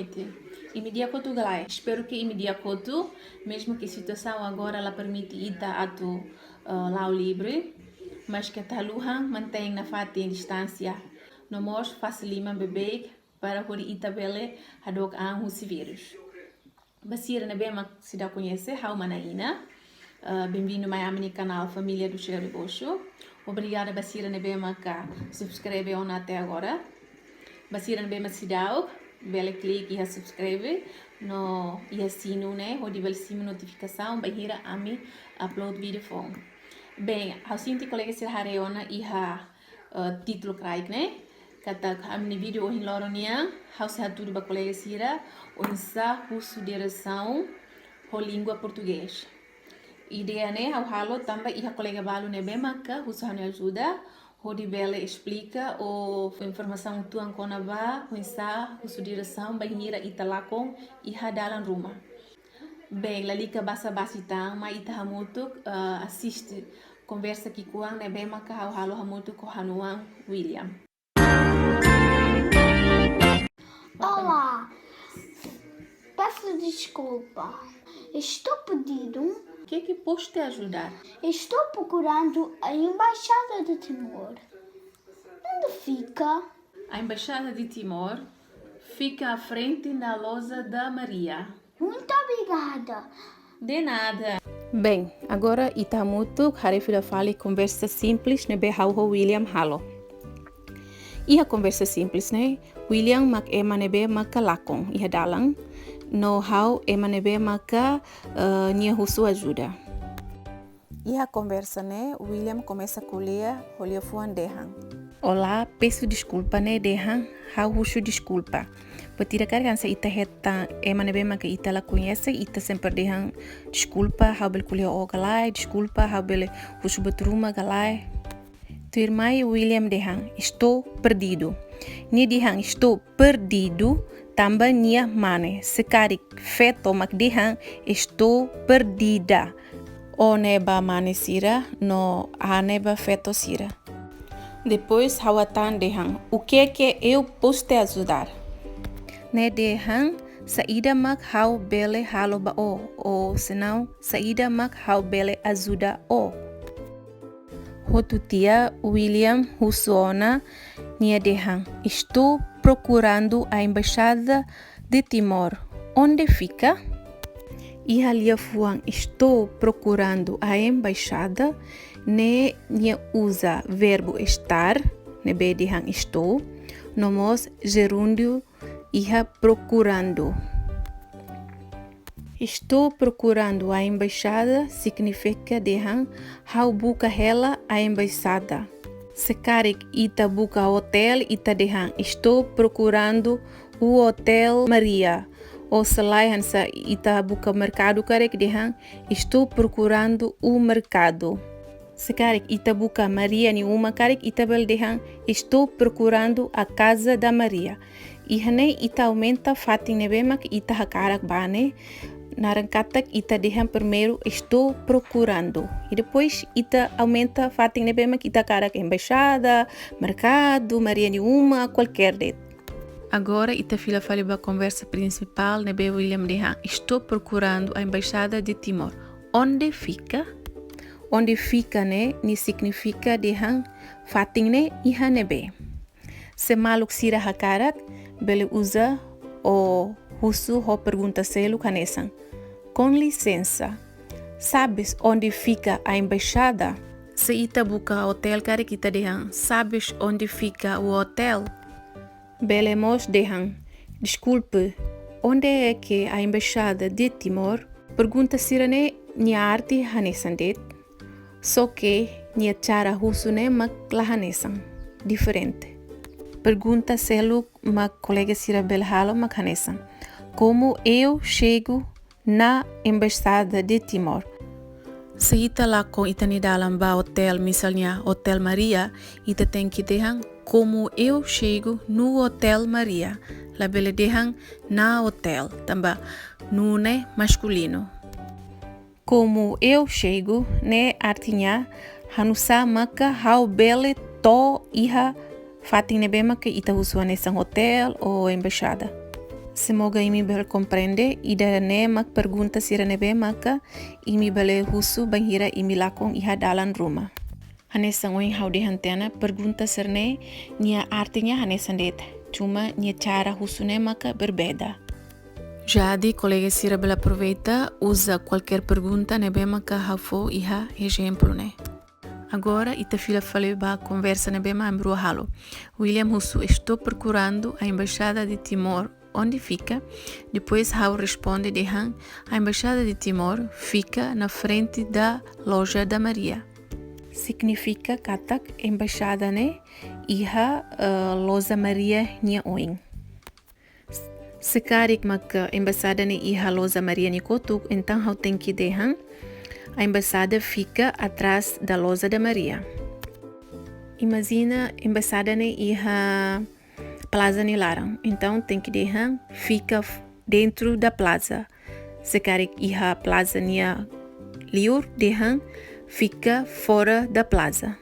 noite. Imediato galai. Espero que imediato, mesmo que a situação agora ela permite ir ato ao livre, mas que a luha mantém na fati em distância. No mos facilima bebê para poder itabele hadok an husi vírus. Basira na bema se dá conhecer, how manaina. Bem-vindo ao meu canal Família do Cheiro de Bocho. Obrigada Basira na bema que subscreve até agora. Basira na bema se dá bele clique e subscreve no e sino né, ou de sino notificação para ir a mim upload vídeo phone. Bem, ao sinto colega se hareona e título craig né. Kata kami vídeo ohin loronia, how se tudo ba colega sira, onsa curso de direção ho língua português. Ideia né, how halo também e colega balu ne bema ka usahane ajuda, ho di bela explica o informação tu ancona ba, onsa curso de direção ba hira italakong e dalan rumah. Bem, lalika basa basitang ma ita hamutuk assiste conversa aqui com ne bema ka how halo hamutuk ko hanuang William. Olá, peço desculpa. Estou pedindo. O que posso te ajudar? Estou procurando a Embaixada de Timor. Onde fica? A Embaixada de Timor fica à frente da loja da Maria. Muito obrigada. De nada. Bem, agora itamutu harefira fale conversa simples ne behau William halo. E a conversa simples né? William mak emanebe maka lakong iha dalang no how emanebe maka nia husu ajuda. E a conversa né? William começa a colher olha fuan dehan. Olá, peço desculpa né dehan, how husu desculpa. Petira cargan se ita heta emanebe maka ita la conhece ita sempre dehan desculpa how bel colher o galai, desculpa how bel husu betruma galai. Tua irmã William dehan, estou perdido. Nia dehan, estou perdido, também nia mane. Sekarang feto mak dehan, estou perdida. O neba mane sira, no a neba feto sira. Depois hawatan dehan, o que eu posso te ajudar? Ne dehan, saída mak how bele halo ba o senão saída mak how bele ajuda o. Outro dia, William Hussona nia dehan, estou procurando a Embaixada de Timor. Onde fica? E ali fuan, estou procurando a Embaixada, ne nia usa verbo estar, ne be dehan estou, nomos gerúndio iha procurando. Estou procurando a embaixada significa dehan how buka ela a embaixada. Sekarang ita buka hotel ita dehan estou procurando o Hotel Maria. Ou selain sa ita buka mercado karek dehan estou procurando o mercado. Sekarang ita buka Maria ni uma karek ita bel dehan estou procurando a casa da Maria. Ihane ita aumenta fatin nebemak ita hakarak bane. Narankatak ita dehan primeiro estou procurando e depois ita aumenta fating nebema que ita carak embaixada, mercado, Maria nenhuma, qualquer det. Agora ita fila faliba conversa principal nebe William dehan estou procurando a embaixada de Timor. Onde fica? Onde fica né? Ni significa dehan fating ne iha nebe. Se maluk sira hakarak bele usa o husu ho pergunta selo canesan. Com licença, sabes onde fica a embaixada? Se ita buka hotel kare kita dehan, sabes onde fica o hotel? Belemos dehan, desculpe, onde é que a embaixada de Timor? Pergunta sirane nia arti hanesandet, só que nia cara husu ne mak lahanesan, diferente. Pergunta selo mak colega sira belhalo mak hanesan. Como eu chego na Embaixada de Timor? Se ita lá com ita ni dalam ba hotel, misalnya Hotel Maria, ita tem que dehan como eu chego no Hotel Maria. La bele dehan na hotel, tamba nune masculino. Como eu chego, ne artinya hanusa maka how bele to iha fatin nebema que ita usuane sang hotel ou embaixada. Semoga imi bel compreende ida ne mak pergunta sira nebe maka imi bale husu banghira imi lakong iha dalam rumah. Hanesa ngoin hau de hantena pergunta serne nia artinya hanesa det, cuma nia cara husune maka berbeda. Jadi colega sira bela aproveita usa qualquer pergunta nebe maka hafo iha exemplo ne. Agora ita fila falei ba conversa nebe ma ambrua halo. William Husu, estou procurando a embaixada de Timor. Onde fica? Depois Raul responde de Han, a embaixada de Timor fica na frente da loja da Maria. Significa katak embaixada ne iha loja Maria nia oing. Sekarik maka embaixada ne iha loja Maria ni kotuk, então Raul tem que de Han, a embaixada fica atrás da loja da Maria. Imagina embaixada ne iha Plaza Nilarang, então tem que deixar fica dentro da plaza. Se quer ir à plaza nia liur, deixar fica fora da plaza.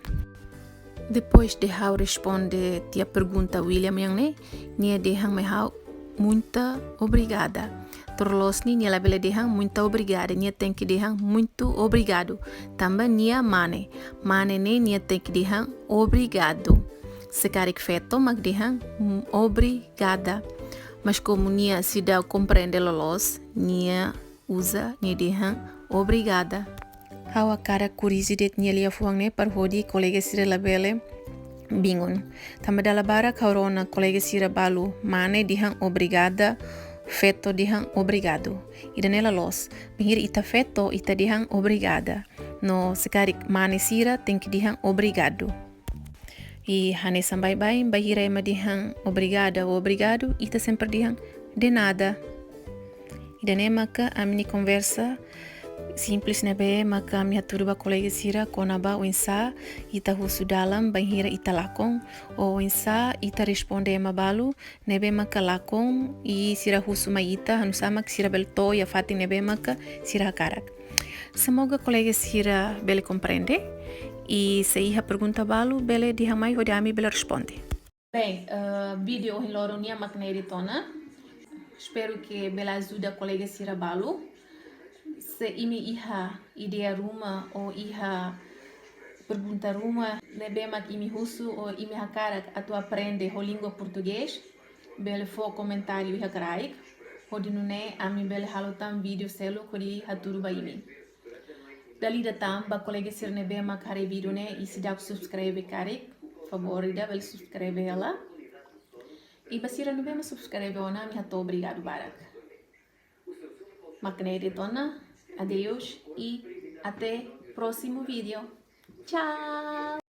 Depois de Hau responde a pergunta William yang ne, nia deixar me Hau muito obrigada. Terus ni nia labela deixar muito obrigada, nia tem que deixar muito obrigado. Também nia mane ne nia tem que deixar obrigado. Se quer que feito, mas dihan obrigada. Mas como nia se dá compreender los, nia usa nia dihan obrigada. Hawa cara curiosidade nia lia fuang ne par hodi colega sira labele bingon. Tamba dala bara kaurona colega sira balu mane dihan obrigada, feto dihan obrigado. Ida nela los, bingir ita feto ita dihan obrigada. No se quer mane sira tem que dihan obrigado. E hanesa bye-bye, bahira ema dihang obrigada ou obrigado, ita sempre dihang de nada. E dane maka a minha conversa simples nebe maka minha turba colega sira konaba o insa ita husu dalam bahira ita lakong o insa ita responde ema balu nebe maka lakong e sira husu ma ita hanusama sira belto ya fati nebe maka sira karak. Semoga colega sira bele compreende. E se iha pergunta balu, bele diha mai hodami bele responde. Bem, vídeo em loro nia makna editona. Espero que bela ajuda colega sira balu. Se imi iha ideia ruma ou iha pergunta ruma, nebe mak imi husu ou imi hakarak atu aprende ho língua português, bele fo comentário iha karaik. Hodinune ami bele halotam vídeo selo kodi haturu ba imi. Dali datang ba colega sir nebe mak hari video ne isi dak subscribe karik favorida bel subscribe ela e basira nebe ma subscribe ona mi hato obrigado barak makne editona adeus e até próximo vídeo. Tchau.